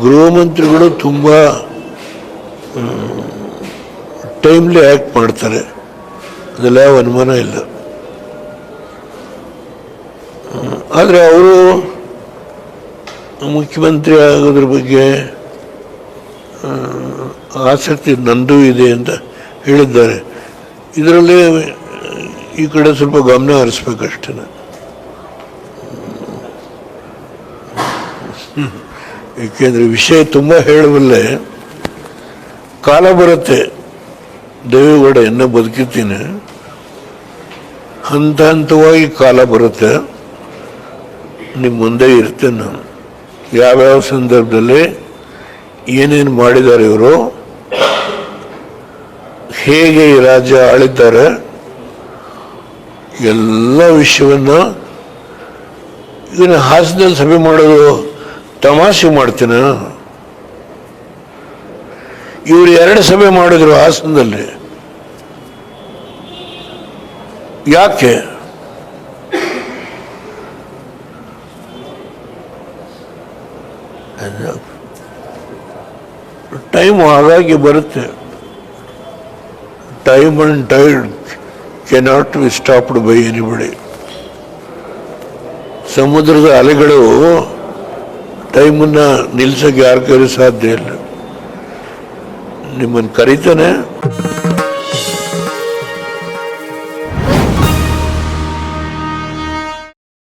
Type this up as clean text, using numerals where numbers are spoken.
ಗೃಹ ಮಂತ್ರಿಗಳು ತುಂಬ ಟೈಮ್ಲಿ ಆ್ಯಕ್ಟ್ ಮಾಡ್ತಾರೆ, ಅದೆಲ್ಲ ಯಾವ ಅನುಮಾನ ಇಲ್ಲ. ಆದರೆ ಅವರು ಮುಖ್ಯಮಂತ್ರಿ ಆಗೋದ್ರ ಬಗ್ಗೆ ಆಸಕ್ತಿ ನಂದು ಇದೆ ಅಂತ ಹೇಳಿದ್ದಾರೆ. ಇದರಲ್ಲಿ ಈ ಕಡೆ ಸ್ವಲ್ಪ ಗಮನ ಹರಿಸ್ಬೇಕಷ್ಟೇ. ಏಕೆಂದರೆ ವಿಷಯ ತುಂಬ ಹೇಳಬಲ್ಲೆ, ಕಾಲ ಬರುತ್ತೆ. ದೇವೇಗೌಡ ಇನ್ನೂ ಬದುಕಿದ್ದೀನಿ, ಹಂತ ಹಂತವಾಗಿ ಕಾಲ ಬರುತ್ತೆ, ನಿಮ್ಮ ಮುಂದೆ ಇರ್ತೇನೆ ನಾನು. ಯಾವ್ಯಾವ ಸಂದರ್ಭದಲ್ಲಿ ಏನೇನು ಮಾಡಿದ್ದಾರೆ ಇವರು, ಹೇಗೆ ಈ ರಾಜ್ಯ ಆಳಿದ್ದಾರೆ, ಎಲ್ಲ ವಿಷಯವನ್ನು ಇದನ್ನು ಹಾಸನದಲ್ಲಿ ಸಭೆ ಮಾಡೋದು ತಮಾಷೆ ಮಾಡ್ತೀನ? ಇವರು 2 ಸಭೆ ಮಾಡಿದ್ರು ಹಾಸನದಲ್ಲಿ. ಯಾಕೆ? ಟೈಮ್ ಹಾಗಾಗಿ ಬರುತ್ತೆ. Time and tide cannot be stopped by anybody. ಸಮುದ್ರದ ಅಲೆಗಳು ಟೈಮನ್ನು ನಿಲ್ಸೋಕ್ಕೆ ಯಾರ ಕೈಲೂ ಸಾಧ್ಯ ಇಲ್ಲ. ನಿಮ್ಮನ್ನು ಕರೀತಾನೆ.